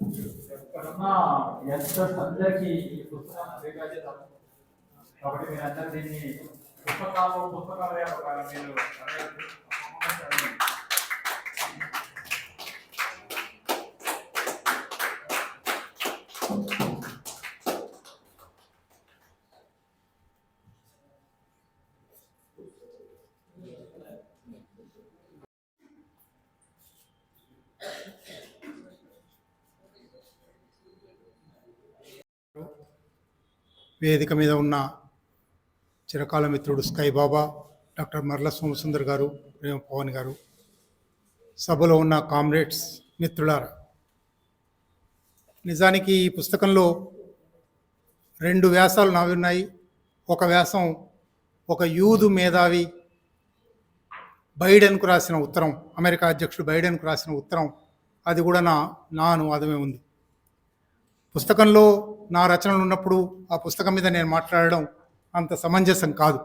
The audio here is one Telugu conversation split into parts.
ఎక్కడున్న యంగ్స్టర్స్ అందరికీ ఈ పుస్తకం రికార్డ్ కాబట్టి మీరు అందరూ దీన్ని పుస్తకాలు మీరు వేదిక మీద ఉన్న చిరకాల మిత్రుడు స్కై బాబా, డాక్టర్ మర్ల సోమసుందర్ గారు, ప్రేమ పవన్ గారు, సభలో ఉన్న కామ్రేడ్స్ మిత్రులారా, నిజానికి ఈ పుస్తకంలో 2 వ్యాసాలు నావి ఉన్నాయి. ఒక వ్యాసం ఒక యూదు మేధావి బైడెన్కు రాసిన ఉత్తరం, అమెరికా అధ్యక్షుడు బైడెన్కు రాసిన ఉత్తరం, అది కూడా నా అనువాదమే ఉంది. పుస్తకంలో నా రచనలు ఉన్నప్పుడు ఆ పుస్తకం మీద నేను మాట్లాడడం అంత సమంజసం కాదు.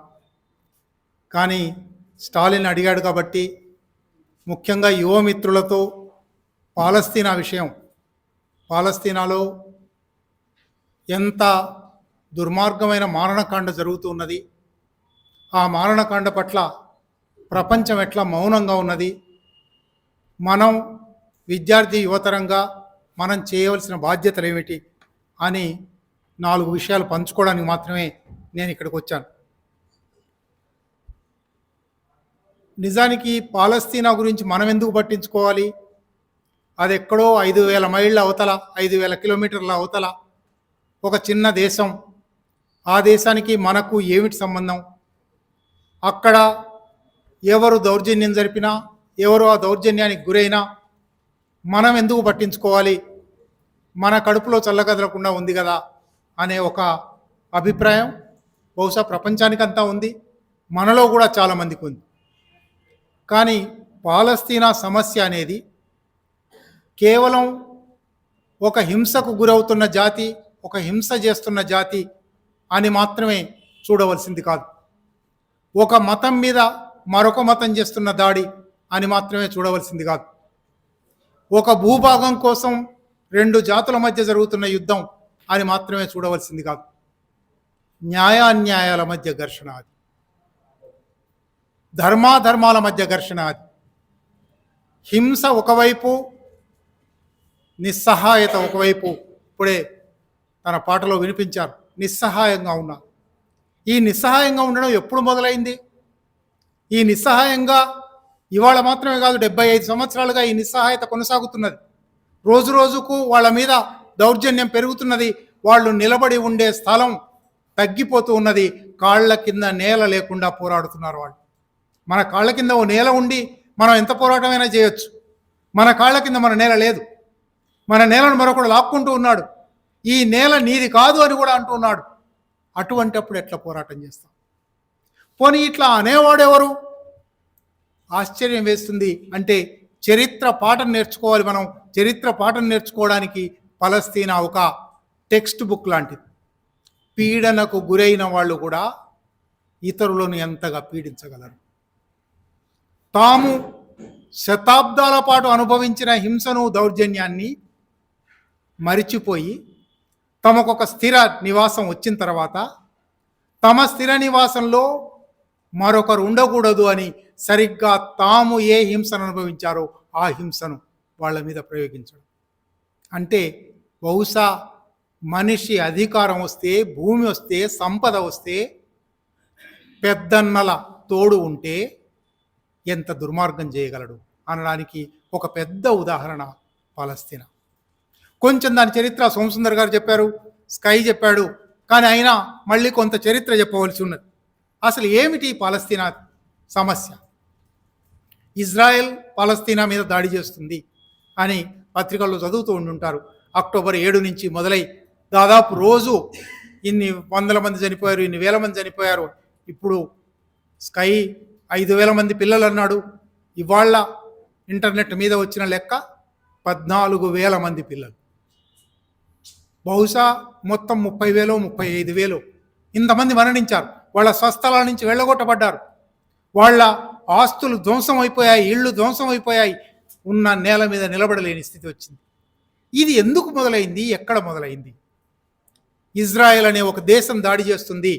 కానీ స్టాలిన్ అడిగాడు కాబట్టి, ముఖ్యంగా యువమిత్రులతో పాలస్తీనా విషయం, పాలస్తీనాలో ఎంత దుర్మార్గమైన మారణకాండ జరుగుతున్నది, ఆ మారణకాండ పట్ల ప్రపంచం ఎట్లా మౌనంగా ఉన్నది, మనం విద్యార్థి యువతరంగా మనం చేయవలసిన బాధ్యతలు ఏమిటి అని 4 విషయాలు పంచుకోవడానికి మాత్రమే నేను ఇక్కడికి వచ్చాను. నిజానికి పాలస్తీనా గురించి మనం ఎందుకు పట్టించుకోవాలి? అది ఎక్కడో 5,000 మైళ్ళ అవతల, 5,000 కిలోమీటర్ల అవతల ఒక చిన్న దేశం. ఆ దేశానికి మనకు ఏమిటి సంబంధం? అక్కడ ఎవరు దౌర్జన్యం జరిపినా, ఎవరు ఆ దౌర్జన్యానికి గురైనా మనం ఎందుకు పట్టించుకోవాలి? మన కడుపులో చల్లకదలకుండా ఉంది కదా అనే ఒక అభిప్రాయం బహుశా ప్రపంచానికంతా ఉంది, మనలో కూడా చాలామందికి ఉంది. కానీ పాలస్తీనా సమస్య అనేది కేవలం ఒక హింసకు గురవుతున్న జాతి, ఒక హింస చేస్తున్న జాతి అని మాత్రమే చూడవలసింది కాదు. ఒక మతం మీద మరొక మతం చేస్తున్న దాడి అని మాత్రమే చూడవలసింది కాదు. ఒక భూభాగం కోసం 2 జాతుల మధ్య జరుగుతున్న యుద్ధం అని మాత్రమే చూడవలసింది కాదు. న్యాయాన్యాయాల మధ్య ఘర్షణ అది, ధర్మాధర్మాల మధ్య ఘర్షణ అది. హింస ఒకవైపు, నిస్సహాయత ఒకవైపు. ఇప్పుడే తన పాటలో వినిపించారు, నిస్సహాయంగా ఉన్నారు. ఈ నిస్సహాయంగా ఉండడం ఎప్పుడు మొదలైంది? ఈ నిస్సహాయంగా ఇవాళ మాత్రమే కాదు, 75 సంవత్సరాలుగా ఈ నిస్సహాయత కొనసాగుతున్నది. రోజు రోజుకు వాళ్ళ మీద దౌర్జన్యం పెరుగుతున్నది. వాళ్ళు నిలబడి ఉండే స్థలం తగ్గిపోతూ ఉన్నది. కాళ్ళ కింద నేల లేకుండా పోరాడుతున్నారు వాళ్ళు. మన కాళ్ళ కింద ఓ నేల ఉండి మనం ఎంత పోరాటమైనా చేయొచ్చు. మన కాళ్ళ కింద మన నేల లేదు. మన నేలను మరొకడు లాక్కుంటూ ఉన్నాడు. ఈ నేల నీది కాదు అని కూడా అంటూ ఉన్నాడు. అటువంటిప్పుడు ఎట్లా పోరాటం చేస్తాం? పోనీ ఇట్లా అనేవాడెవరు? ఆశ్చర్యం వేస్తుంది. అంటే చరిత్ర పాఠం నేర్చుకోవాలి మనం. చరిత్ర పాఠం నేర్చుకోవడానికి పాలస్తీనా ఒక టెక్స్ట్ బుక్ లాంటిది. పీడనకు గురైన వాళ్ళు కూడా ఇతరులను ఎంతగా పీడించగలరు? తాము శతాబ్దాల పాటు అనుభవించిన హింసను, దౌర్జన్యాన్ని మరిచిపోయి తమకొక స్థిర నివాసం వచ్చిన తర్వాత తమ స్థిర నివాసంలో మరొకరు ఉండకూడదు అని సరిగ్గా తాము ఏ హింసను అనుభవించారో ఆ హింసను వాళ్ళ మీద ప్రయోగించడం. అంటే బహుశా మనిషి అధికారం వస్తే, భూమి వస్తే, సంపద వస్తే, పెద్దన్నల తోడు ఉంటే ఎంత దుర్మార్గం చేయగలడు అనడానికి ఒక పెద్ద ఉదాహరణ పాలస్తీనా. కొంచెం దాని చరిత్ర సోమసుందర్ గారు చెప్పారు, స్కై చెప్పాడు. కానీ అయినా మళ్ళీ కొంత చరిత్ర చెప్పవలసి ఉన్నది. అసలు ఏమిటి పాలస్తీనా సమస్య? ఇజ్రాయెల్ పాలస్తీనా మీద దాడి చేస్తుంది అని పత్రికల్లో చదువుతూ ఉండుంటారు. అక్టోబర్ 7 నుంచి మొదలై దాదాపు రోజు ఇన్ని 100 మంది చనిపోయారు, ఇన్ని 1000 మంది చనిపోయారు. ఇప్పుడు స్కై 5,000 మంది పిల్లలు అన్నాడు. ఇవాళ ఇంటర్నెట్ మీద వచ్చిన లెక్క 14,000 మంది పిల్లలు. బహుశా మొత్తం 30,000 35,000 ఇంతమంది మరణించారు. వాళ్ళ స్వస్థలాల నుంచి వెళ్ళగొట్టబడ్డారు. వాళ్ళ ఆస్తులు ధ్వంసం అయిపోయాయి, ఇళ్ళు ధ్వంసం అయిపోయాయి. ఉన్న నేల మీద నిలబడలేని స్థితి వచ్చింది. ఇది ఎందుకు మొదలైంది, ఎక్కడ మొదలైంది? ఇజ్రాయెల్ అనే ఒక దేశం దాడి చేస్తుంది,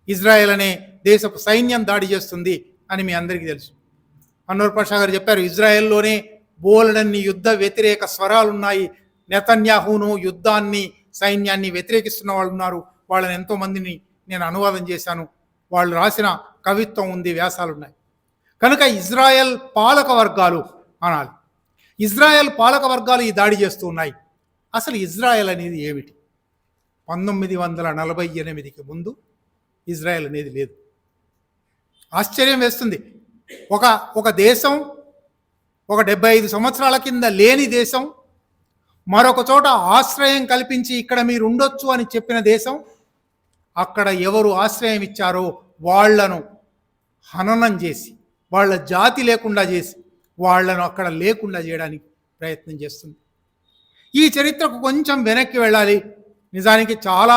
ఇజ్రాయెల్ అనే దేశపు సైన్యం దాడి చేస్తుంది అని మీ అందరికీ తెలుసు. అన్వర్ పాషా గారు చెప్పారు, ఇజ్రాయెల్లోనే బోలెడన్ని యుద్ధ వ్యతిరేక స్వరాలున్నాయి. నెతన్యాహును, యుద్ధాన్ని, సైన్యాన్ని వ్యతిరేకిస్తున్న వాళ్ళు ఉన్నారు. వాళ్ళని ఎంతోమందిని నేను అనువాదం చేశాను. వాళ్ళు రాసిన కవిత్వం ఉంది, వ్యాసాలున్నాయి. కనుక ఇజ్రాయెల్ పాలక వర్గాలు అనాలి. ఇజ్రాయెల్ పాలక వర్గాలు ఈ దాడి చేస్తూ ఉన్నాయి. అసలు ఇజ్రాయెల్ అనేది ఏమిటి? 1948కి ముందు ఇజ్రాయెల్ అనేది లేదు. ఆశ్చర్యం వేస్తుంది. ఒక దేశం, ఒక 75 సంవత్సరాల కింద లేని దేశం, మరొక చోట ఆశ్రయం కల్పించి ఇక్కడ మీరు ఉండొచ్చు అని చెప్పిన దేశం, అక్కడ ఎవరు ఆశ్రయం ఇచ్చారో వాళ్లను హననం చేసి, వాళ్ళ జాతి లేకుండా చేసి, వాళ్లను అక్కడ లేకుండా చేయడానికి ప్రయత్నం చేస్తుంది. ఈ చరిత్రకు కొంచెం వెనక్కి వెళ్ళాలి. నిజానికి చాలా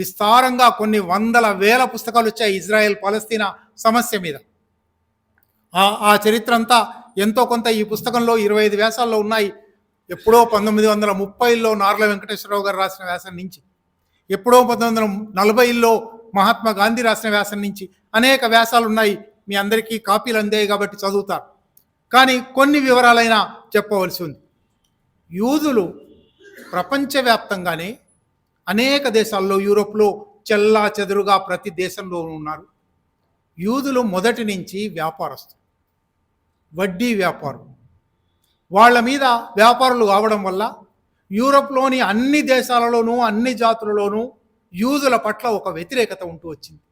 విస్తారంగా కొన్ని వందల వేల పుస్తకాలు వచ్చాయి ఇజ్రాయెల్ పాలస్తీనా సమస్య మీద. ఆ చరిత్ర అంతా ఎంతో కొంత ఈ పుస్తకంలో 25 వ్యాసాల్లో ఉన్నాయి. ఎప్పుడో 1930లో నార్ల వెంకటేశ్వరరావు గారు రాసిన వ్యాసం నుంచి, ఎప్పుడో 1940లో మహాత్మా గాంధీ రాసిన వ్యాసం నుంచి అనేక వ్యాసాలు ఉన్నాయి. మీ అందరికీ కాపీలు అందాయి కాబట్టి చదువుతారు. కానీ కొన్ని వివరాలైనా చెప్పవలసి ఉంది. యూదులు ప్రపంచవ్యాప్తంగానే అనేక దేశాల్లో, యూరోప్లో చెల్లా చెదురుగా ప్రతి దేశంలో ఉన్నారు. యూదులు మొదటి నుంచి వ్యాపారస్తులు, వడ్డీ వ్యాపారం. వాళ్ళ మీద వ్యాపారులు కావడం వల్ల యూరోప్లోని అన్ని దేశాలలోనూ, అన్ని జాతులలోనూ యూదుల పట్ల ఒక వ్యతిరేకత ఉంటూ వచ్చింది.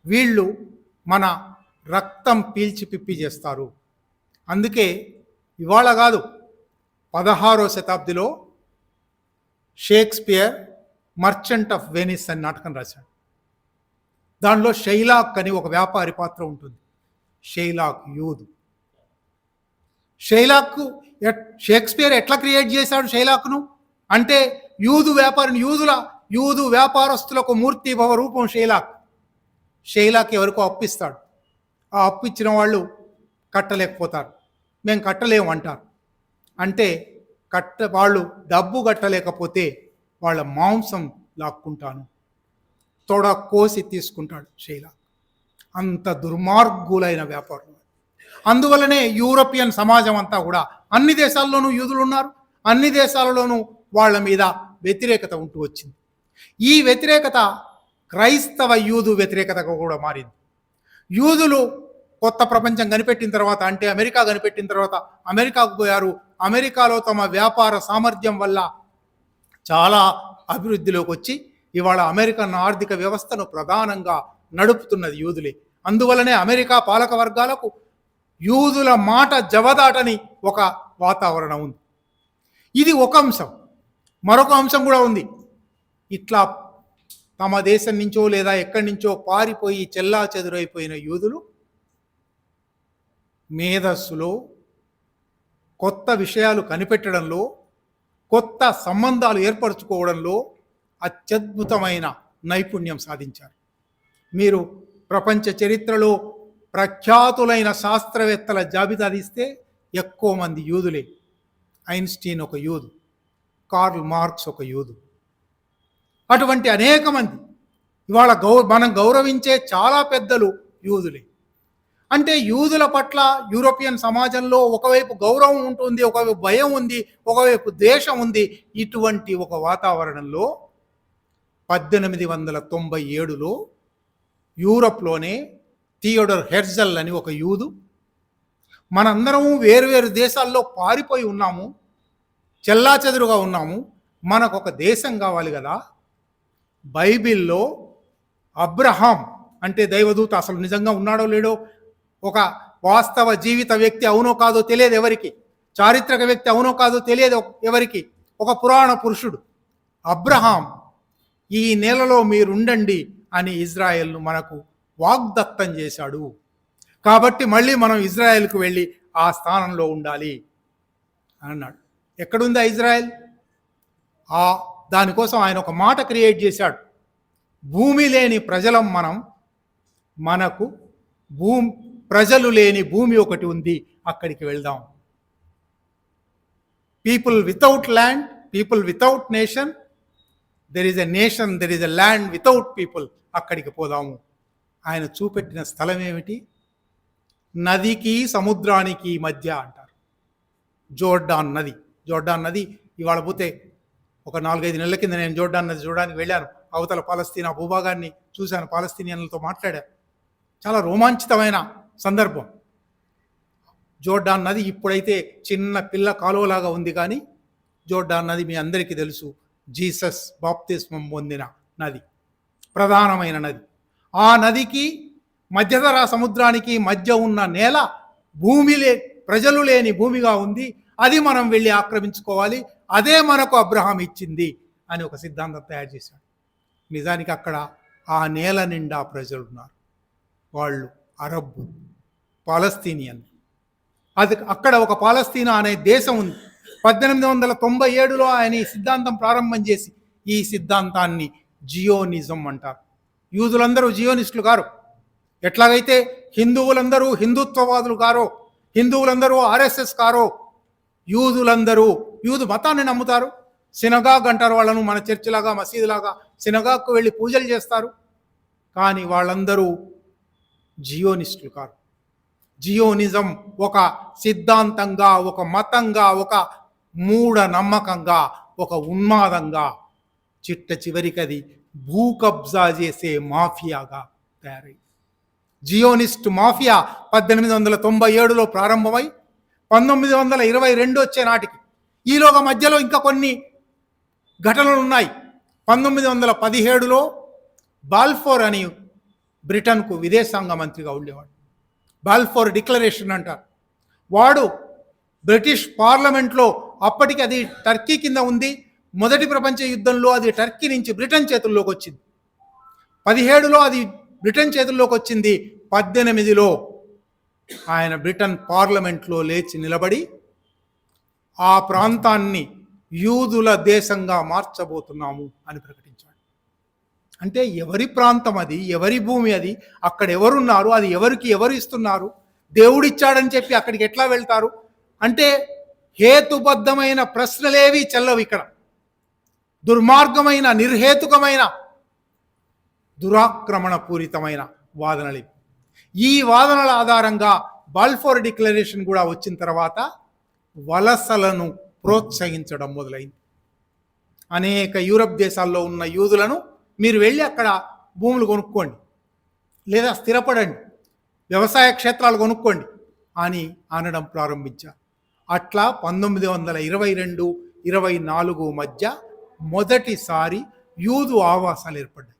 వీళ్ళు మన రక్తం పీల్చి పిప్పి చేస్తారు. అందుకే ఇవాళ కాదు, 16వ శతాబ్దిలో షేక్స్పియర్ మర్చెంట్ ఆఫ్ వెనిస్ అని నాటకం రాశాడు. దానిలో షైలాక్ అని ఒక వ్యాపారి పాత్ర ఉంటుంది. షైలాక్ యూదు. షేక్స్పియర్ ఎట్లా క్రియేట్ చేశాడు షైలాక్ను అంటే, యూదు వ్యాపారిని, యూదు వ్యాపారస్తులకు మూర్తిభవ రూపం షైలాక్. షైలాక్ ఎవరికో అప్పిస్తాడు. ఆ అప్పు ఇచ్చిన వాళ్ళు కట్టలేకపోతారు. మేము కట్టలేము అంటారు. అంటే వాళ్ళు డబ్బు కట్టలేకపోతే వాళ్ళ మాంసం లాక్కుంటాను, తొడ కోసి తీసుకుంటాడు షైలాక్. అంత దుర్మార్గులైన వ్యాపారులు. అందువల్లనే యూరోపియన్ సమాజం అంతా కూడా, అన్ని దేశాల్లోనూ యూదులు ఉన్నారు, అన్ని దేశాలలోనూ వాళ్ళ మీద వ్యతిరేకత ఉంటూ వచ్చింది. ఈ వ్యతిరేకత క్రైస్తవ యూదు వ్యతిరేకతగా కూడా మారింది. యూదులు కొత్త ప్రపంచం కనిపెట్టిన తర్వాత, అంటే అమెరికా కనిపెట్టిన తర్వాత అమెరికాకు పోయారు. అమెరికాలో తమ వ్యాపార సామర్థ్యం వల్ల చాలా అభివృద్ధిలోకి వచ్చి ఇవాళ అమెరికన్ ఆర్థిక వ్యవస్థను ప్రధానంగా నడుపుతున్నది యూదులే. అందువలనే అమెరికా పాలక వర్గాలకు యూదుల మాట జవదాటని ఒక వాతావరణం ఉంది. ఇది ఒక అంశం. మరొక అంశం కూడా ఉంది. ఇట్లా తమ దేశం నుంచో లేదా ఎక్కడి నుంచో పారిపోయి చెల్లా చెదురైపోయిన యూదులు మేధస్సులో, కొత్త విషయాలు కనిపెట్టడంలో, కొత్త సంబంధాలు ఏర్పరచుకోవడంలో అత్యద్భుతమైన నైపుణ్యం సాధించారు. మీరు ప్రపంచ చరిత్రలో ప్రఖ్యాతులైన శాస్త్రవేత్తల జాబితా తీస్తే ఎక్కువ మంది యూదులే. ఐన్స్టీన్ ఒక యూదు, కార్ల్ మార్క్స్ ఒక యూదు. అటువంటి అనేక మంది ఇవాళ మనం గౌరవించే చాలా పెద్దలు యూదులే. అంటే యూదుల పట్ల యూరోపియన్ సమాజంలో ఒకవైపు గౌరవం ఉంటుంది, ఒకవైపు భయం ఉంది, ఒకవైపు ద్వేషం ఉంది. ఇటువంటి ఒక వాతావరణంలో 1897లో యూరప్లోనే థియోడర్ హెర్జల్ అని ఒక యూదు, మనందరము వేరువేరు దేశాల్లో పారిపోయి ఉన్నాము, చెల్లాచెదురుగా ఉన్నాము, మనకు ఒక దేశం కావాలి కదా. బైబిల్లో అబ్రహాం అంటే దైవదూత అసలు నిజంగా ఉన్నాడో లేడో, ఒక వాస్తవ జీవిత వ్యక్తి అవునో కాదో తెలియదు ఎవరికి, చారిత్రక వ్యక్తి అవునో కాదో తెలియదు ఎవరికి, ఒక పురాణ పురుషుడు అబ్రహాం ఈ నేలలో మీరుండండి అని ఇజ్రాయెల్ను మనకు వాగ్దత్తం చేశాడు. కాబట్టి మళ్ళీ మనం ఇజ్రాయెల్కు వెళ్ళి ఆ స్థానంలో ఉండాలి అన్నాడు. ఎక్కడుందా ఇజ్రాయెల్? దానికోసం ఆయన ఒక మాట క్రియేట్ చేశాడు. భూమి లేని ప్రజలం మనం, మనకు ప్రజలు లేని భూమి ఒకటి ఉంది, అక్కడికి వెళ్దాం. People without land people without nation, there is a nation, there is a land without people. అక్కడికి పోదాము. ఆయన చూపెట్టిన స్థలం ఏమిటి? నదికి సముద్రానికి మధ్య అంటారు. జోర్డాన్ నది. జోర్డాన్ నది ఇవాళ పోతే ఒక 4-5 నెలల కింద నేను జోర్డాన్ నది చూడడానికి వెళ్ళాను. అవతల పాలస్తీనా భూభాగాన్ని చూశాను, పాలస్తీనియన్లతో మాట్లాడాను. చాలా రోమాంచితమైన సందర్భం. జోర్డాన్ నది ఇప్పుడైతే చిన్న పిల్ల కాలువలాగా ఉంది, కానీ జోర్డాన్ నది మీ అందరికీ తెలుసు, జీసస్ బాప్తిస్మం పొందిన నది, ప్రధానమైన నది. ఆ నదికి మధ్యధరా సముద్రానికి మధ్య ఉన్న నేల ప్రజలు లేని భూమిగా ఉంది. అది మనం వెళ్ళి ఆక్రమించుకోవాలి, అదే మనకు అబ్రహాం ఇచ్చింది అని ఒక సిద్ధాంతం తయారు చేశాడు. నిజానికి అక్కడ ఆ నేల నిండా ప్రజలు ఉన్నారు. వాళ్ళు అరబ్బు, పాలస్తీనియన్. అది అక్కడ ఒక పాలస్తీనా అనే దేశం ఉంది. 1897లో ఆయన ఈ సిద్ధాంతం ప్రారంభం చేసి, ఈ సిద్ధాంతాన్ని జియోనిజం అంటారు. యూదులందరూ జియోనిస్టులు గారు. ఎట్లాగైతే హిందువులందరూ హిందుత్వవాదులు గారో, హిందువులందరూ ఆర్ఎస్ఎస్ కారో, యూదులందరూ యూదు మతాన్ని నమ్ముతారు. సినగాగ్ అంటారు వాళ్ళను, మన చర్చిలాగా మసీదులాగా సినగాగ్కు వెళ్ళి పూజలు చేస్తారు. కానీ వాళ్ళందరూ జియోనిస్టులు కారు. జియోనిజం ఒక సిద్ధాంతంగా, ఒక మతంగా, ఒక మూఢనమ్మకంగా, ఒక ఉన్మాదంగా, చిట్ట చివరికి అది భూ కబ్జా చేసే మాఫియాగా తయారైంది. జియోనిస్ట్ మాఫియా 1897లో ప్రారంభమై 1922 వచ్చే నాటికి, ఈలోగా మధ్యలో ఇంకా కొన్ని ఘటనలు ఉన్నాయి. 1917లో బాల్ఫోర్ అని బ్రిటన్కు విదేశాంగ మంత్రిగా ఉండేవాడు. బాల్ఫోర్ డిక్లరేషన్ అంటారు. వాడు బ్రిటిష్ పార్లమెంట్లో, అప్పటికి అది టర్కీ కింద ఉంది, మొదటి ప్రపంచ యుద్ధంలో అది టర్కీ నుంచి బ్రిటన్ చేతుల్లోకి వచ్చింది. 17లో అది బ్రిటన్ చేతుల్లోకి వచ్చింది. 18లో ఆయన బ్రిటన్ పార్లమెంట్లో లేచి నిలబడి ఆ ప్రాంతాన్ని యూదుల దేశంగా మార్చబోతున్నాము అని ప్రకటించాడు. అంటే ఎవరి ప్రాంతం అది, ఎవరి భూమి అది, అక్కడ ఎవరున్నారు, అది ఎవరికి ఎవరు ఇస్తున్నారు, దేవుడిచ్చాడని చెప్పి అక్కడికి ఎట్లా వెళ్తారు అంటే హేతుబద్ధమైన ప్రశ్నలేవి చెల్లవు. ఇక్కడ దుర్మార్గమైన, నిర్హేతుకమైన, దురాక్రమణ పూరితమైన వాదనలు. ఈ వాదనల ఆధారంగా బాల్ఫోర్ డిక్లరేషన్ కూడా వచ్చిన తర్వాత వలసలను ప్రోత్సహించడం మొదలైంది. అనేక యూరప్ దేశాల్లో ఉన్న యూదులను మీరు వెళ్ళి అక్కడ భూములు కొనుక్కోండి, లేదా స్థిరపడండి, వ్యవసాయ క్షేత్రాలు కొనుక్కోండి అని అనడం ప్రారంభించారు. అట్లా 1922-24 మధ్య మొదటిసారి యూదు ఆవాసాలు ఏర్పడ్డాయి.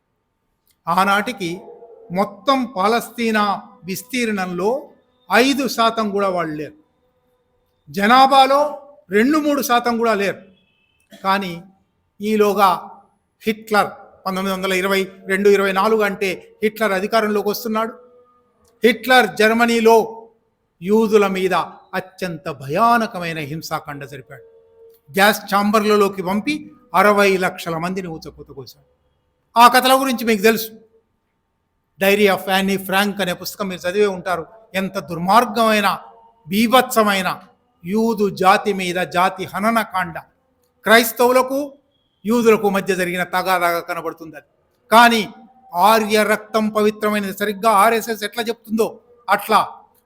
ఆనాటికి మొత్తం పాలస్తీనా విస్తీర్ణంలో 5% కూడా వాళ్ళు లేరు. జనాభాలో 2-3% కూడా లేరు. కానీ ఈలోగా హిట్లర్ 1922-24 అంటే హిట్లర్ అధికారంలోకి వస్తున్నాడు. హిట్లర్ జర్మనీలో యూదుల మీద అత్యంత భయానకమైన హింసాకాండ జరిపాడు. గ్యాస్ ఛాంబర్లలోకి పంపి 60 లక్షల మందిని ఊచకోత కోశాడు. ఆ కథల గురించి మీకు తెలుసు. డైరీ ఆఫ్ యానీ ఫ్రాంక్ అనే పుస్తకం మీరు చదివే ఉంటారు. ఎంత దుర్మార్గమైన, బీభత్సమైన యూదు జాతి మీద జాతి హనన కాండ. క్రైస్తవులకు యూదులకు మధ్య జరిగిన తగాదాగా కనబడుతుంది అది. కానీ ఆర్య రక్తం పవిత్రమైనది, సరిగ్గా ఆర్ఎస్ఎస్ ఎట్లా చెప్తుందో అట్లా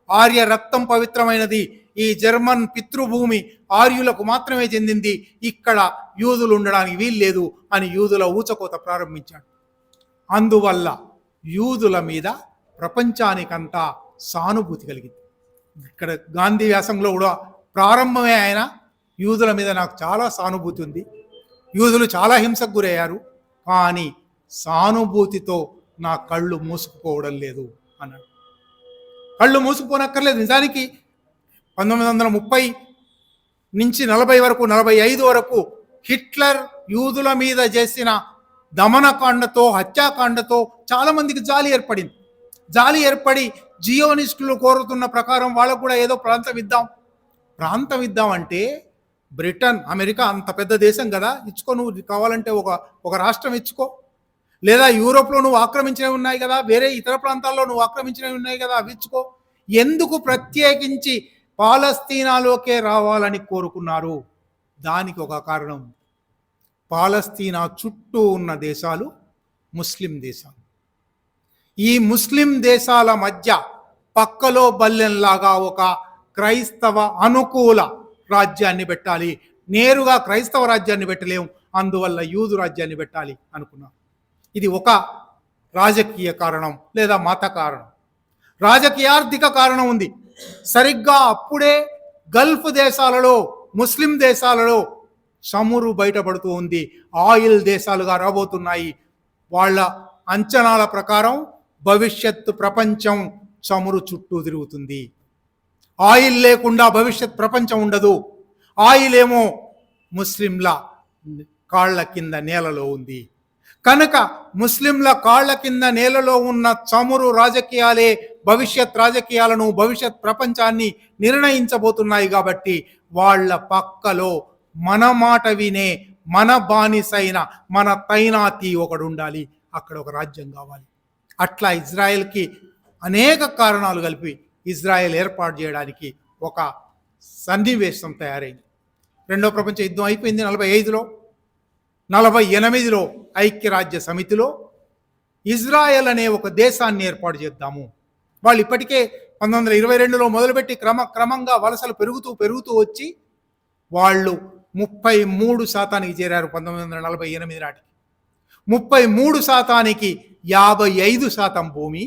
ఆర్య రక్తం పవిత్రమైనది. ఈ జర్మన్ పితృభూమి ఆర్యులకు మాత్రమే చెందింది, ఇక్కడ యూదులు ఉండడానికి వీల్లేదు అని యూదుల ఊచకోత ప్రారంభించాడు. అందువల్ల యూదుల మీద ప్రపంచానికంతా సానుభూతి కలిగింది. ఇక్కడ గాంధీ వ్యాసంలో కూడా ప్రారంభమే ఆయన యూదుల మీద నాకు చాలా సానుభూతి ఉంది, యూదులు చాలా హింసకు గురయ్యారు, కానీ సానుభూతితో నా కళ్ళు మూసుకుపోవడం లేదు అన్నాడు. కళ్ళు మూసుకుపోనక్కర్లేదు. నిజానికి 1930 నుంచి 40 వరకు, 45 వరకు హిట్లర్ యూదుల మీద చేసిన దమనకాండతో, హత్యాకాండతో చాలామందికి జాలి ఏర్పడింది. జాలి ఏర్పడి జియోనిస్టులు కోరుతున్న ప్రకారం వాళ్ళకు కూడా ఏదో ప్రాంతం ఇద్దాం అంటే బ్రిటన్, అమెరికా అంత పెద్ద దేశం కదా, ఇచ్చుకో, నువ్వు కావాలంటే ఒక రాష్ట్రం ఇచ్చుకో, లేదా యూరోప్లో నువ్వు ఆక్రమించినవి ఉన్నాయి కదా, వేరే ఇతర ప్రాంతాల్లో నువ్వు ఆక్రమించినవి ఉన్నాయి కదా, అవి ఇచ్చుకో. ఎందుకు ప్రత్యేకించి పాలస్తీనాలోకే రావాలని కోరుకున్నారు? దానికి ఒక కారణం. పాలస్తీనా చుట్టూ ఉన్న దేశాలు ముస్లిం దేశాలు. ఈ ముస్లిం దేశాల మధ్య పక్కలో బల్లెంలాగా ఒక క్రైస్తవ అనుకూల రాజ్యాన్ని పెట్టాలి. నేరుగా క్రైస్తవ రాజ్యాన్ని పెట్టలేము, అందువల్ల యూదు రాజ్యాన్ని పెట్టాలి అనుకున్నాం. ఇది ఒక రాజకీయ కారణం లేదా మత కారణం. రాజకీయార్థిక కారణం ఉంది. సరిగ్గా అప్పుడే గల్ఫ్ దేశాలలో, ముస్లిం దేశాలలో చమురు బయటపడుతూ ఉంది. ఆయిల్ దేశాలుగా రాబోతున్నాయి. వాళ్ళ అంచనాల ప్రకారం భవిష్యత్తు ప్రపంచం చమురు చుట్టూ తిరుగుతుంది. ఆయిల్ లేకుండా భవిష్యత్ ప్రపంచం ఉండదు. ఆయిల్ ఏమో ముస్లింల కాళ్ల కింద నేలలో ఉంది కనుక ముస్లింల కాళ్ల కింద నేలలో ఉన్న చమురు రాజకీయాలే భవిష్యత్ రాజకీయాలను, భవిష్యత్ ప్రపంచాన్ని నిర్ణయించబోతున్నాయి. కాబట్టి వాళ్ళ పక్కలో మన మాట వినే, మన బానిసైన, మన తైనాతి ఒకడు ఉండాలి. అక్కడ ఒక రాజ్యం కావాలి. అట్లా ఇజ్రాయెల్కి అనేక కారణాలు కలిపి ఇజ్రాయెల్ ఏర్పాటు చేయడానికి ఒక సన్నివేశం తయారైంది. రెండో ప్రపంచ యుద్ధం అయిపోయింది 45లో. 48లో ఐక్యరాజ్య సమితిలో ఇజ్రాయెల్ అనే ఒక దేశాన్ని ఏర్పాటు చేద్దాము. వాళ్ళు ఇప్పటికే 1922లో మొదలుపెట్టి క్రమంగా వలసలు పెరుగుతూ వచ్చి వాళ్ళు 33% చేరారు 1948 నాటికి. 33%కి 55% భూమి,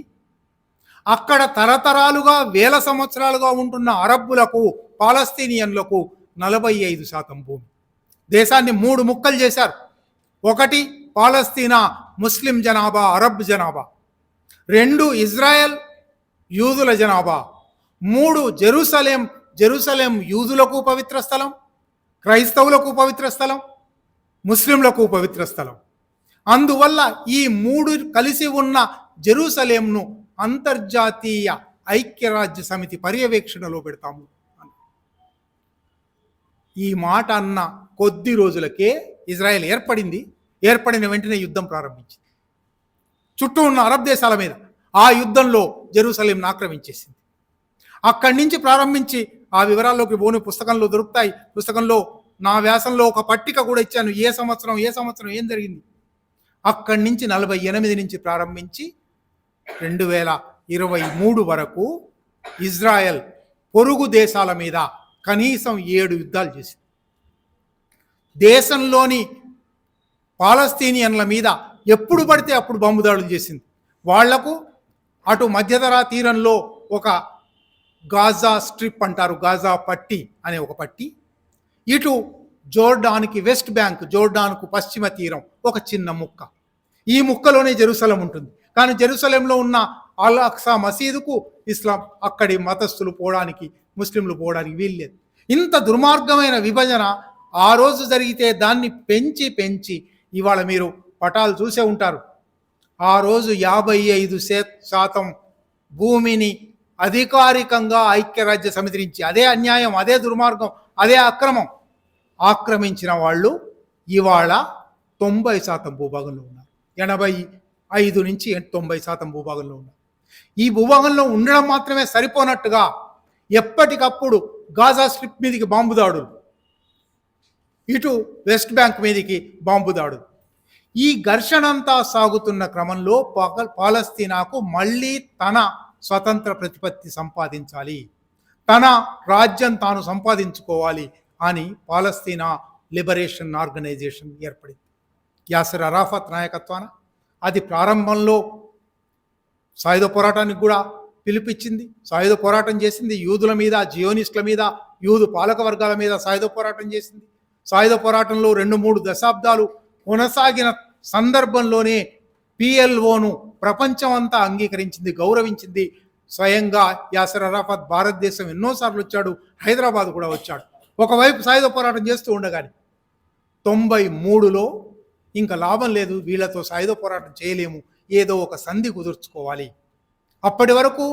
అక్కడ తరతరాలుగా వేల సంవత్సరాలుగా ఉంటున్న అరబ్బులకు, పాలస్తీనియన్లకు 45% భూమి. దేశాన్ని 3 ముక్కలు చేశారు. ఒకటి పాలస్తీనా ముస్లిం జనాభా, అరబ్ జనాభా. 2 ఇజ్రాయెల్ యూదుల జనాభా. 3 జెరూసలేం యూదులకు పవిత్ర స్థలం, క్రైస్తవులకు పవిత్ర స్థలం, ముస్లింలకు పవిత్ర స్థలం. అందువల్ల ఈ 3 కలిసి ఉన్న జెరూసలేంను అంతర్జాతీయ ఐక్యరాజ్య సమితి పర్యవేక్షణలో పెడతాము. ఈ మాట అన్న కొద్ది రోజులకే ఇజ్రాయెల్ ఏర్పడిన వెంటనే యుద్ధం ప్రారంభించింది చుట్టూ ఉన్న అరబ్ దేశాల మీద. ఆ యుద్ధంలో జెరూసలేంను ఆక్రమించేసింది. అక్కడి నుంచి ప్రారంభించి ఆ వివరాల్లోకి పోని పుస్తకంలో దొరుకుతాయి. పుస్తకంలో నా వ్యాసంలో ఒక పట్టిక కూడా ఇచ్చాను. ఏ సంవత్సరం ఏం జరిగింది. అక్కడి నుంచి 48 నుంచి ప్రారంభించి 2023 వరకు ఇజ్రాయెల్ పొరుగు దేశాల మీద కనీసం 7 యుద్ధాలు చేసింది. దేశంలోని పాలస్తీనియన్ల మీద ఎప్పుడు పడితే అప్పుడు బాంబు దాడులు చేసింది. వాళ్లకు అటు మధ్యధరా తీరంలో ఒక గాజా స్ట్రిప్ అంటారు, గాజా పట్టి అనే ఒక పట్టి, ఇటు జోర్డాన్కి వెస్ట్ బ్యాంక్, జోర్డాన్కు పశ్చిమ తీరం ఒక చిన్న ముక్క. ఈ ముక్కలోనే జెరూసలేం ఉంటుంది. కానీ జెరూసలేంలో ఉన్న అల్ అక్సా మసీదుకు ఇస్లాం, అక్కడి మతస్థులు పోవడానికి, ముస్లింలు పోవడానికి వీల్లేదు. ఇంత దుర్మార్గమైన విభజన ఆ రోజు జరిగితే దాన్ని పెంచి ఇవాళ మీరు పటాలు చూసే ఉంటారు. ఆ రోజు 55% భూమిని అధికారికంగా ఐక్యరాజ్య సమితి నుంచి, అదే అన్యాయం, అదే దుర్మార్గం, అదే అక్రమం ఆక్రమించిన వాళ్ళు ఇవాళ 90% భూభాగంలో ఉన్నారు. 85 నుంచి 90% భూభాగంలో ఉన్నారు. ఈ భూభాగంలో ఉండడం మాత్రమే సరిపోనట్టుగా ఎప్పటికప్పుడు గాజా స్ట్రిప్ మీదకి బాంబు దాడులు, ఇటు వెస్ట్ బ్యాంక్ మీదకి బాంబు దాడులు. ఈ ఘర్షణంతా సాగుతున్న క్రమంలో పాలస్తీనాకు మళ్ళీ తన స్వతంత్ర ప్రతిపత్తి సంపాదించాలి, తన రాజ్యం తాను సంపాదించుకోవాలి అని పాలస్తీనా లిబరేషన్ ఆర్గనైజేషన్ ఏర్పడింది. యాసిర్ అరాఫత్ నాయకత్వాన. అది ప్రారంభంలో సాయుధ పోరాటానికి కూడా పిలిపించింది, సాయుధ పోరాటం చేసింది. యూదుల మీద, జియోనిస్టుల మీద, యూదు పాలక వర్గాల మీద సాయుధ పోరాటం చేసింది. సాయుధ పోరాటంలో 2-3 దశాబ్దాలు కొనసాగిన సందర్భంలోనే పిఎల్ఓను ప్రపంచం అంతా అంగీకరించింది, గౌరవించింది. స్వయంగా యాసిర్ అరాఫత్ భారతదేశం ఎన్నోసార్లు వచ్చాడు, హైదరాబాద్ కూడా వచ్చాడు. ఒకవైపు సాయుధ పోరాటం చేస్తూ ఉండగానే 93లో ఇంకా లాభం లేదు, వీళ్ళతో సాయుధ పోరాటం చేయలేము, ఏదో ఒక సంధి కుదుర్చుకోవాలి. అప్పటి వరకు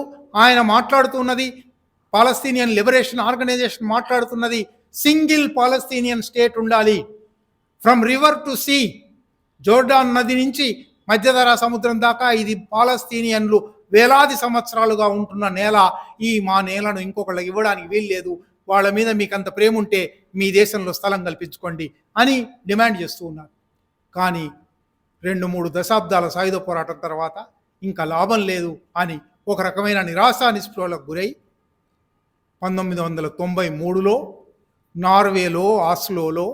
ఆయన మాట్లాడుతున్నది, పాలస్తీనియన్ లిబరేషన్ ఆర్గనైజేషన్ మాట్లాడుతున్నది, సింగిల్ పాలస్తీనియన్ స్టేట్ ఉండాలి. From river to sea, Jordan నది నుంచి మధ్యధరా సముద్రం దాకా ఇది పాలస్తీనియన్లు వేలాది సంవత్సరాలుగా ఉంటున్న నేల. మా నేలను ఇంకొకళ్ళకి ఇవ్వడానికి వీల్లేదు. వాళ్ళ మీద మీకు అంత ప్రేమ ఉంటే మీ దేశంలో స్థలం కల్పించుకోండి అని డిమాండ్ చేస్తూ ఉన్నారు. కానీ 2-3 దశాబ్దాల సాయుధ పోరాటం తర్వాత ఇంకా లాభం లేదు అని ఒక రకమైన నిరాశా నిస్పృహలకు గురై 1993లో నార్వేలో ఆస్లోలో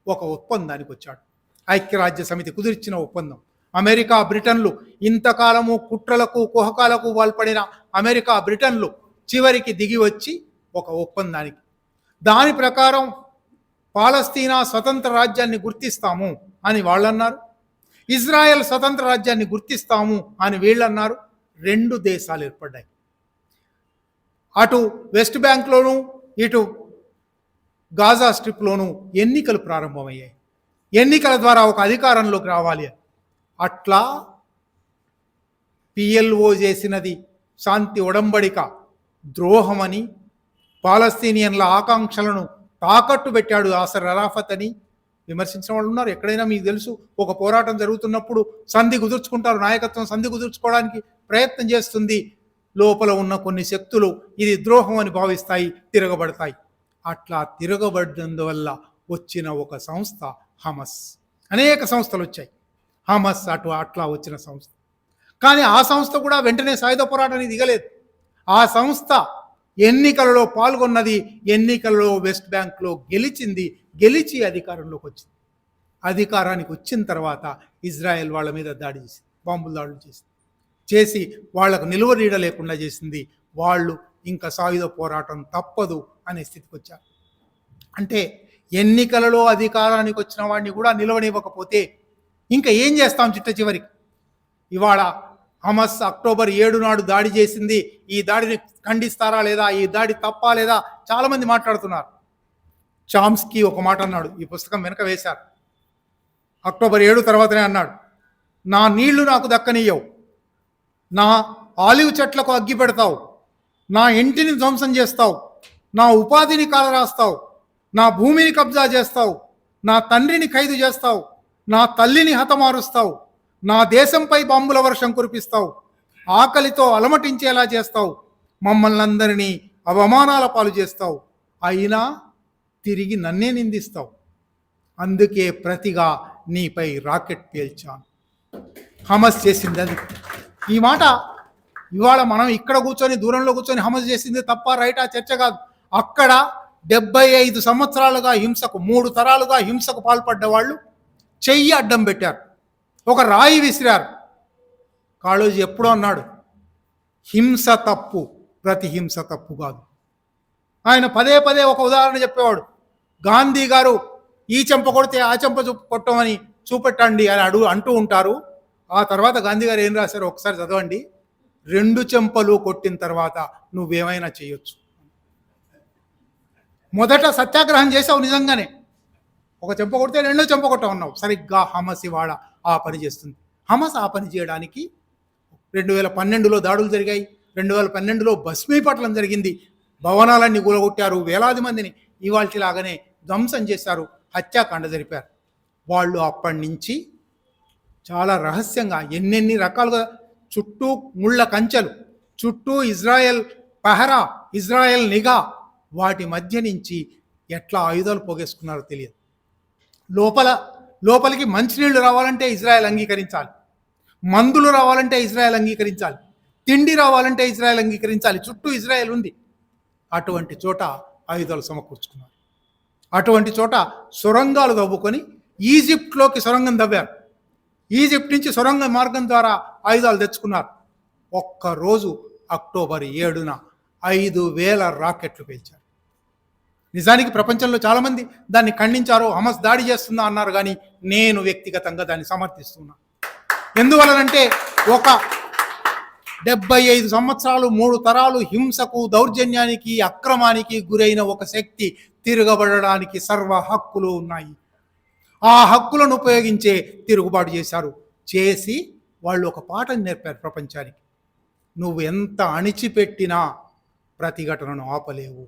ఒక ఒప్పందానికి వచ్చాడు. ఐక్యరాజ్య సమితి కుదిర్చిన ఒప్పందం. అమెరికా బ్రిటన్లు ఇంతకాలము కుట్రలకు కుహకాలకు పాల్పడిన అమెరికా బ్రిటన్లు చివరికి దిగి వచ్చి ఒక ఒప్పందానికి, దాని ప్రకారం పాలస్తీనా స్వతంత్ర రాజ్యాన్ని గుర్తిస్తాము అని వాళ్ళన్నారు, ఇజ్రాయెల్ స్వతంత్ర రాజ్యాన్ని గుర్తిస్తాము అని వీళ్ళన్నారు. 2 దేశాలు ఏర్పడ్డాయి. అటు వెస్ట్ బ్యాంక్లోను ఇటు గాజా స్ట్రిప్లోను ఎన్నికలు ప్రారంభమయ్యాయి. ఎన్నికల ద్వారా ఒక అధికారంలోకి రావాలి. అట్లా పిఎల్ఓ చేసినది శాంతి ఒడంబడిక ద్రోహమని, పాలస్తీనియన్ల ఆకాంక్షలను తాకట్టు పెట్టాడు యాసర్ అరాఫత్ అని విమర్శించిన వాళ్ళు ఉన్నారు. ఎక్కడైనా మీకు తెలుసు, ఒక పోరాటం జరుగుతున్నప్పుడు సంధి కుదుర్చుకుంటారు, నాయకత్వం సంధి కుదుర్చుకోవడానికి ప్రయత్నం చేస్తుంది, లోపల ఉన్న కొన్ని శక్తులు ఇది ద్రోహం అని భావిస్తాయి, తిరగబడతాయి. అట్లా తిరగబడినందువల్ల వచ్చిన ఒక సంస్థ హమస్. అనేక సంస్థలు వచ్చాయి, హమస్ అట్లా వచ్చిన సంస్థ. కానీ ఆ సంస్థ కూడా వెంటనే సాయుధ పోరాటానికి దిగలేదు. ఆ సంస్థ ఎన్నికలలో పాల్గొన్నది, ఎన్నికలలో వెస్ట్ బ్యాంక్లో గెలిచింది, గెలిచి అధికారంలోకి వచ్చింది. అధికారానికి వచ్చిన తర్వాత ఇజ్రాయెల్ వాళ్ళ మీద దాడి చేసింది, బాంబుల దాడులు చేసి వాళ్లకు నిలువ నీడ లేకుండా చేసింది. వాళ్ళు ఇంకా సాయుధ పోరాటం తప్పదు అనే స్థితికి వచ్చారు. అంటే ఎన్నికలలో అధికారానికి వచ్చిన వాడిని కూడా నిలవనివ్వకపోతే ఇంకా ఏం చేస్తాం చిట్ట చివరికి? ఇవాళ హమస్ అక్టోబర్ 7 నాడు దాడి చేసింది, ఈ దాడిని ఖండిస్తారా లేదా, ఈ దాడి తప్పా లేదా చాలామంది మాట్లాడుతున్నారు. చామ్స్కీ ఒక మాట అన్నాడు, ఈ పుస్తకం వెనక వేశారు. అక్టోబర్ 7 తర్వాతనే అన్నాడు, నా నీళ్లు నాకు దక్కనీయవు, నా ఆలివ్ చెట్లకు అగ్గి పెడతావు, నా ఇంటిని ధ్వంసం చేస్తావు, నా ఉపాధిని కాలరాస్తావు, నా భూమిని కబ్జా చేస్తావు, నా తండ్రిని ఖైదు చేస్తావు, నా తల్లిని హతమారుస్తావు, నా దేశంపై బాంబుల వర్షం కురిపిస్తావు, ఆకలితో అలమటించేలా చేస్తావు, మమ్మల్ని అందరినీ అవమానాల పాలు చేస్తావు, అయినా తిరిగి నన్నే నిందిస్తావు, అందుకే ప్రతిగా నీపై రాకెట్ పేల్చాను. హమస్ చేసింది అది. ఈ మాట ఇవాళ మనం ఇక్కడ కూర్చొని దూరంలో కూర్చొని హమస్ చేసింది తప్ప రైటా చర్చ కాదు. అక్కడ 75 సంవత్సరాలుగా హింసకు, 3 తరాలుగా హింసకు పాల్పడ్డ వాళ్ళు చెయ్యి అడ్డం పెట్టారు, ఒక రాయి విసిరారు. కాళోజీ ఎప్పుడో అన్నాడు, హింస తప్పు, ప్రతిహింస తప్పు కాదు. ఆయన పదే పదే ఒక ఉదాహరణ చెప్పేవాడు. గాంధీ గారు ఈ చెంప కొడితే ఆ చెంప కొట్టమని చూపెట్టండి అని అంటూ ఉంటారు. ఆ తర్వాత గాంధీ గారు ఏం రాశారో ఒకసారి చదవండి. 2 చెంపలు కొట్టిన తర్వాత నువ్వేమైనా చేయొచ్చు. మొదట సత్యాగ్రహం చేసావు నిజంగానే, ఒక చెంప కొడితే 2వ చెంప కొట్టమన్నావు. సరిగ్గా హమస్ ఇవాళ ఆ పని చేస్తుంది. హమస్ ఆ పని చేయడానికి 2012లో దాడులు జరిగాయి, 2012లో భస్మీపట్నం జరిగింది, భవనాలన్నీ కూలగొట్టారు, వేలాది మందిని ఇవాల్టిలాగానే ధ్వంసం చేశారు, హత్యాకాండ జరిపారు. వాళ్ళు అప్పటి నుంచి చాలా రహస్యంగా ఎన్నెన్ని రకాలుగా చుట్టూ ముళ్ళ కంచెలు, చుట్టూ ఇజ్రాయెల్ పహరా, ఇజ్రాయెల్ నిఘా, వాటి మధ్య నుంచి ఎట్లా ఆయుధాలు పోగేసుకున్నారో తెలియదు. లోపలికి మంచినీళ్లు రావాలంటే ఇజ్రాయెల్ అంగీకరించాలి, మందులు రావాలంటే ఇజ్రాయెల్ అంగీకరించాలి, తిండి రావాలంటే ఇజ్రాయెల్ అంగీకరించాలి. చుట్టూ ఇజ్రాయెల్ ఉంది. అటువంటి చోట ఆయుధాలు సమకూర్చుకున్నారు. అటువంటి చోట సొరంగాలు తవ్వుకొని ఈజిప్ట్లోకి సొరంగం తవ్వారు. ఈజిప్ట్ నుంచి సొరంగ మార్గం ద్వారా ఆయుధాలు తెచ్చుకున్నారు. ఒక్కరోజు అక్టోబర్ 7న 5,000 రాకెట్లు పేల్చారు. నిజానికి ప్రపంచంలో చాలామంది దాన్ని ఖండించారు, హమస్ దాడి చేస్తుందా అన్నారు. కానీ నేను వ్యక్తిగతంగా దాన్ని సమర్థిస్తున్నా. ఎందువలనంటే ఒక 75 సంవత్సరాలు 3 తరాలు హింసకు, దౌర్జన్యానికి, అక్రమానికి గురైన ఒక శక్తి తిరగబడడానికి సర్వ హక్కులు ఉన్నాయి. ఆ హక్కులను ఉపయోగించే తిరుగుబాటు చేసి వాళ్ళు ఒక పాఠం నేర్పారు ప్రపంచానికి. నువ్వు ఎంత అణిచిపెట్టినా ప్రతిఘటనను ఆపలేవు.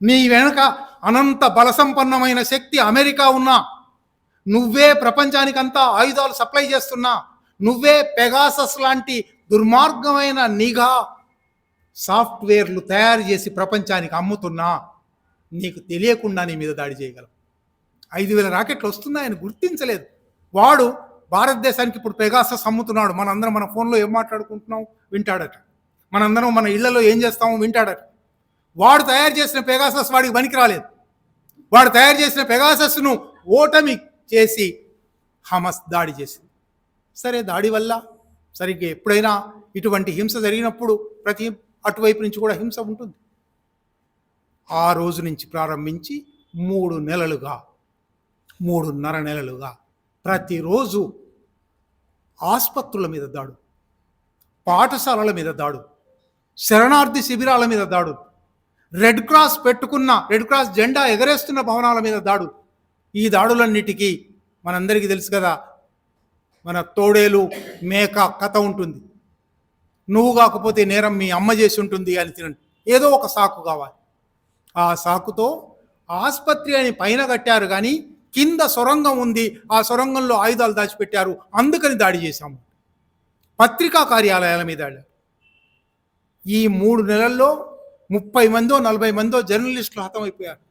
నీ వెనుక అనంత బలసంపన్నమైన శక్తి అమెరికా ఉన్నా, నువ్వే ప్రపంచానికంతా ఆయుధాలు సప్లై చేస్తున్నా, నువ్వే పెగాసస్ లాంటి దుర్మార్గమైన నిఘా సాఫ్ట్వేర్లు తయారు చేసి ప్రపంచానికి అమ్ముతున్నా, నీకు తెలియకుండా నీ మీద దాడి చేయగలవు. 5,000 రాకెట్లు వస్తున్నాయని గుర్తించలేదు. వాడు భారతదేశానికి ఇప్పుడు పెగాసస్ అమ్ముతున్నాడు. మనందరం మన ఫోన్లో ఏం మాట్లాడుకుంటున్నాం వింటాడట. మనందరం మన ఇళ్లలో ఏం చేస్తామో వింటాడట. వాడు తయారు చేసిన పెగాసస్ వాడికి పనికి రాలేదు. వాడు తయారు చేసిన పెగాసస్ను ఓటమి చేసి హమస్ దాడి చేసింది. సరే, దాడి వల్ల సరిగ్గా ఎప్పుడైనా ఇటువంటి హింస జరిగినప్పుడు ప్రతి అటువైపు నుంచి కూడా హింస ఉంటుంది. ఆ రోజు నుంచి ప్రారంభించి 3.5 నెలలుగా ప్రతిరోజు ఆసుపత్రుల మీద దాడు, పాఠశాలల మీద దాడు, శరణార్థి శిబిరాల మీద దాడు, రెడ్ క్రాస్ జెండా ఎగరేస్తున్న భవనాల మీద దాడు. ఈ దాడులన్నిటికీ మనందరికీ తెలుసు కదా, మన తోడేలు మేక కథ ఉంటుంది. నువ్వు కాకపోతే నేరం మీ అమ్మ చేసి ఉంటుంది అని తినండి. ఏదో ఒక సాకు కావాలి. ఆ సాకుతో ఆసుపత్రి అని పైన కట్టారు, కానీ కింద సొరంగం ఉంది. ఆ సొరంగంలో ఆయుధాలు దాచిపెట్టారు, అందుకని దాడి చేశాము. పత్రికా కార్యాలయాల మీద ఈ 3 నెలల్లో 30 మందో 40 మందో జర్నలిస్టులు హతమైపోయారు.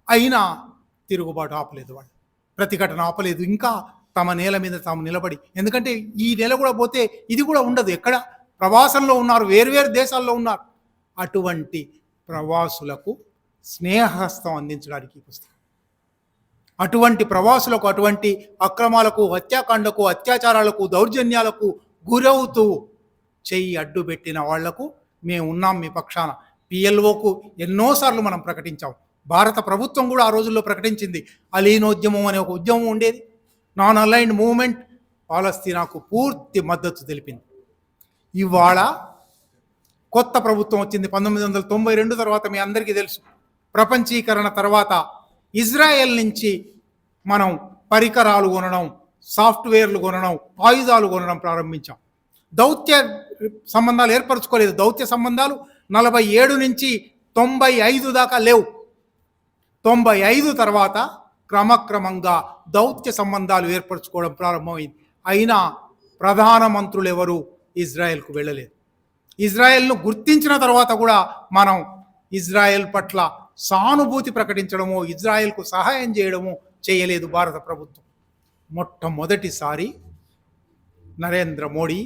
అయినా తిరుగుబాటు ఆపలేదు, వాళ్ళు ప్రతిఘటన ఆపలేదు. ఇంకా తమ నేల మీద తాము నిలబడి, ఎందుకంటే ఈ నెల కూడా పోతే ఇది కూడా ఉండదు. ఎక్కడ ప్రవాసంలో ఉన్నారు, వేరువేరు దేశాల్లో ఉన్నారు. అటువంటి ప్రవాసులకు స్నేహహస్తం అందించడానికి పుస్తకం. అటువంటి ప్రవాసులకు, అటువంటి అక్రమాలకు, హత్యాకాండకు, అత్యాచారాలకు, దౌర్జన్యాలకు గురవుతూ చెయ్యి అడ్డు పెట్టిన వాళ్లకు మేము ఉన్నాం మీ పక్షాన. పిఎల్ఓకు ఎన్నోసార్లు మనం ప్రకటించాం. భారత ప్రభుత్వం కూడా ఆ రోజుల్లో ప్రకటించింది. అలీనోద్యమం అనే ఒక ఉద్యమం ఉండేది. నాన్ అలైన్డ్ మూవ్మెంట్ పాలస్తీనాకు పూర్తి మద్దతు తెలిపింది. ఇవాళ కొత్త ప్రభుత్వం వచ్చింది 1992 తర్వాత. మీ అందరికీ తెలుసు, ప్రపంచీకరణ తర్వాత ఇజ్రాయెల్ నుంచి మనం పరికరాలు కొనడం, సాఫ్ట్వేర్లు కొనడం, ఆయుధాలు కొనడం ప్రారంభించాం. దౌత్య సంబంధాలు ఏర్పరచుకోలేదు. దౌత్య సంబంధాలు 47 నుంచి 95 దాకా లేవు. 95 తర్వాత క్రమక్రమంగా దౌత్య సంబంధాలు ఏర్పరచుకోవడం ప్రారంభమైంది. అయినా ప్రధానమంత్రులు ఎవరు ఇజ్రాయెల్కు వెళ్ళలేదు. ఇజ్రాయెల్ను గుర్తించిన తర్వాత కూడా మనం ఇజ్రాయెల్ పట్ల సానుభూతి ప్రకటించడమో, ఇజ్రాయెల్కు సహాయం చేయడమో చేయలేదు భారత ప్రభుత్వం. మొట్టమొదటిసారి నరేంద్ర మోడీ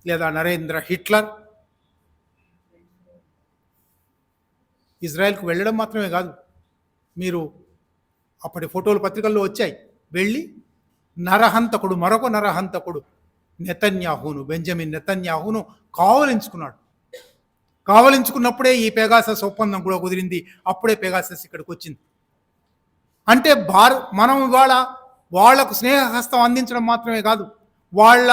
లేదా నరేంద్ర హిట్లర్ ఇజ్రాయెల్కు వెళ్ళడం మాత్రమే కాదు, మీరు అప్పటి ఫోటోలు పత్రికల్లో వచ్చాయి, వెళ్ళి నరహంతకుడు, మరొక నరహంతకుడు బెంజమిన్ నెతన్యాహును కావలించుకున్నప్పుడే ఈ పెగాసస్ ఒప్పందం కూడా కుదిరింది. అప్పుడే పెగాసస్ ఇక్కడికి వచ్చింది. అంటే మనం ఇవాళ వాళ్లకు స్నేహహస్తం అందించడం మాత్రమే కాదు, వాళ్ళ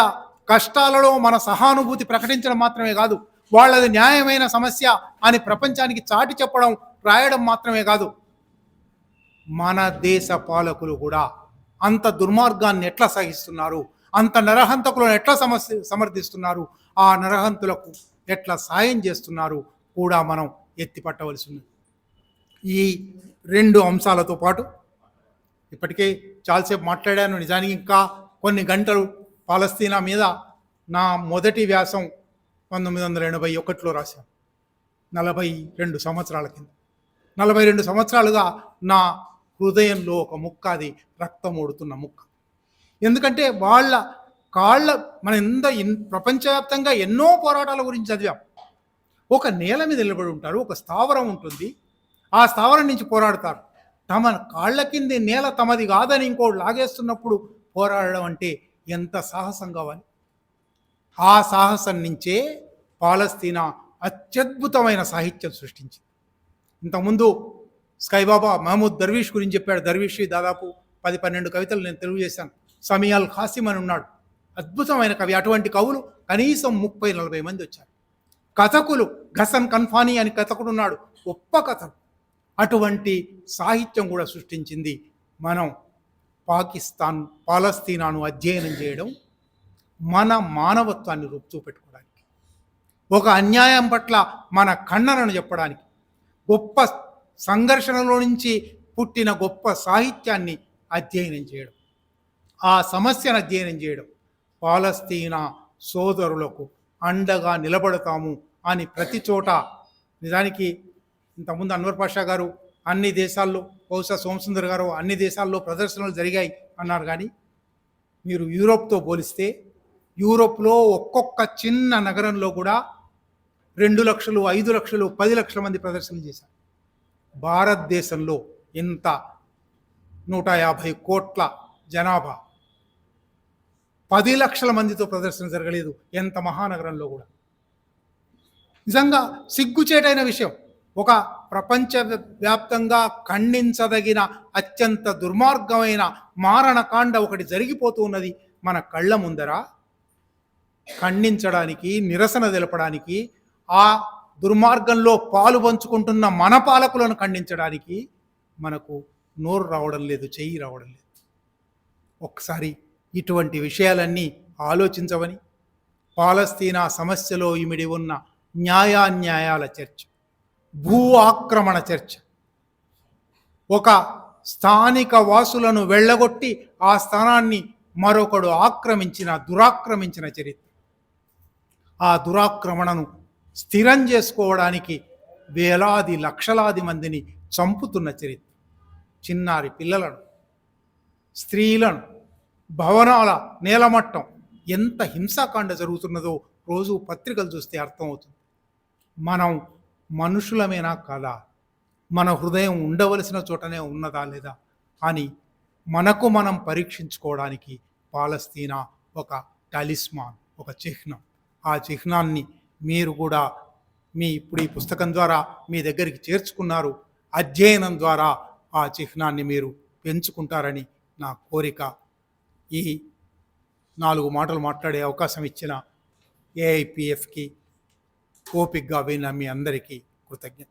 కష్టాలలో మన సహానుభూతి ప్రకటించడం మాత్రమే కాదు, వాళ్ళది న్యాయమైన సమస్య అని ప్రపంచానికి చాటి చెప్పడం, రాయడం మాత్రమే కాదు, మన దేశ పాలకులు కూడా అంత దుర్మార్గాన్ని ఎట్లా సహిస్తున్నారు, అంత నరహంతకులను ఎట్లా సమర్థిస్తున్నారు, ఆ నరహంతులకు ఎట్లా సాయం చేస్తున్నారు కూడా మనం ఎత్తిపట్టవలసి ఉంది. ఈ 2 అంశాలతో పాటు ఇప్పటికే చాలాసేపు మాట్లాడాను. నిజానికి ఇంకా కొన్ని గంటలు పాలస్తీనా మీద నా మొదటి వ్యాసం 1981లో రాశాను. 42 సంవత్సరాల కింద. 42 సంవత్సరాలుగా నా హృదయంలో ఒక ముక్క, అది రక్తం ఓడుతున్న ముక్క. ఎందుకంటే వాళ్ళ మనం ప్రపంచవ్యాప్తంగా ఎన్నో పోరాటాల గురించి చదివాం. ఒక నేల మీద నిలబడి ఉంటారు, ఒక స్థావరం ఉంటుంది, ఆ స్థావరం నుంచి పోరాడతారు. తమ కాళ్ళ కింది నేల తమది కాదని ఇంకోటి లాగేస్తున్నప్పుడు పోరాడడం అంటే ఎంత సాహసం కావాలి. ఆ సాహసం నుంచే పాలస్తీనా అత్యద్భుతమైన సాహిత్యం సృష్టించింది. ఇంతకుముందు స్కైబాబా మహమూద్ దర్వీష్ గురించి చెప్పాడు. దర్వీష్ దాదాపు 10-12 కవితలు నేను తెలుగు చేశాను. సమీయాల్ ఖాసిం అని ఉన్నాడు, అద్భుతమైన కవి. అటువంటి కవులు కనీసం 30-40 మంది వచ్చారు. కథకులు ఘసన్ కన్ఫానీ అని కథకుడు ఉన్నాడు, గొప్ప కథలు. అటువంటి సాహిత్యం కూడా సృష్టించింది. మనం పాలస్తీనాను అధ్యయనం చేయడం మన మానవత్వాన్ని చూపెట్టుకోవడానికి, ఒక అన్యాయం పట్ల మన ఖండనను చెప్పడానికి, గొప్ప సంఘర్షణలో నుంచి పుట్టిన గొప్ప సాహిత్యాన్ని అధ్యయనం చేయడం, ఆ సమస్యను అధ్యయనం చేయడం, పాలస్తీనా సోదరులకు అండగా నిలబడతాము అని ప్రతి చోట. నిజానికి ఇంతకుముందు అన్వర్ పాషా గారు అన్ని దేశాల్లో బహుశా సోమసుందర్ గారు అన్ని దేశాల్లో ప్రదర్శనలు జరిగాయి అన్నారు. కానీ మీరు యూరోప్తో పోలిస్తే యూరోప్లో ఒక్కొక్క చిన్న నగరంలో కూడా 2 లక్షలు, 5 లక్షలు, 10 లక్షల మంది ప్రదర్శనలు చేశారు. భారతదేశంలో ఇంత 150 కోట్ల జనాభా 10 లక్షల మందితో ప్రదర్శన జరగలేదు ఎంత మహానగరంలో కూడా. నిజంగా సిగ్గుచేటైన విషయం. ఒక ప్రపంచ వ్యాప్తంగా ఖండించదగిన అత్యంత దుర్మార్గమైన మారణకాండ ఒకటి జరిగిపోతూ ఉన్నది మన కళ్ళ ముందర. ఖండించడానికి, నిరసన తెలపడానికి, ఆ దుర్మార్గంలో పాలు పంచుకుంటున్న మన పాలకులను ఖండించడానికి మనకు నోరు రావడం లేదు, చెయ్యి రావడం లేదు. ఒకసారి ఇటువంటి విషయాలన్నీ ఆలోచించవని, పాలస్తీనా సమస్యలో ఇమిడి ఉన్న న్యాయాన్యాయాల చర్చ, భూ ఆక్రమణ చర్చ, ఒక స్థానిక వాసులను వెళ్ళగొట్టి ఆ స్థానాన్ని మరొకడు దురాక్రమించిన చరిత్ర, ఆ దురాక్రమణను స్థిరం చేసుకోవడానికి వేలాది లక్షలాది మందిని చంపుతున్న చరిత్ర, చిన్నారి పిల్లలను, స్త్రీలను, భవనాల నేలమట్టం, ఎంత హింసాకాండ జరుగుతున్నదో రోజు పత్రికలు చూస్తే అర్థమవుతుంది. మనం మనుషులమేనా కాదా, మన హృదయం ఉండవలసిన చోటనే ఉన్నదా లేదా అని మనకు మనం పరీక్షించుకోవడానికి పాలస్తీనా ఒక టాలిస్మాన్, ఒక చిహ్నం. ఆ చిహ్నాన్ని మీరు కూడా ఇప్పుడు ఈ పుస్తకం ద్వారా మీ దగ్గరికి చేర్చుకున్నారు. అధ్యయనం ద్వారా ఆ చిహ్నాన్ని మీరు పెంచుకుంటారని నా కోరిక. ఈ 4 మాటలు మాట్లాడే అవకాశం ఇచ్చిన ఏఐపిఎఫ్కి ఓపికగా విన్న మీ అందరికీ కృతజ్ఞత.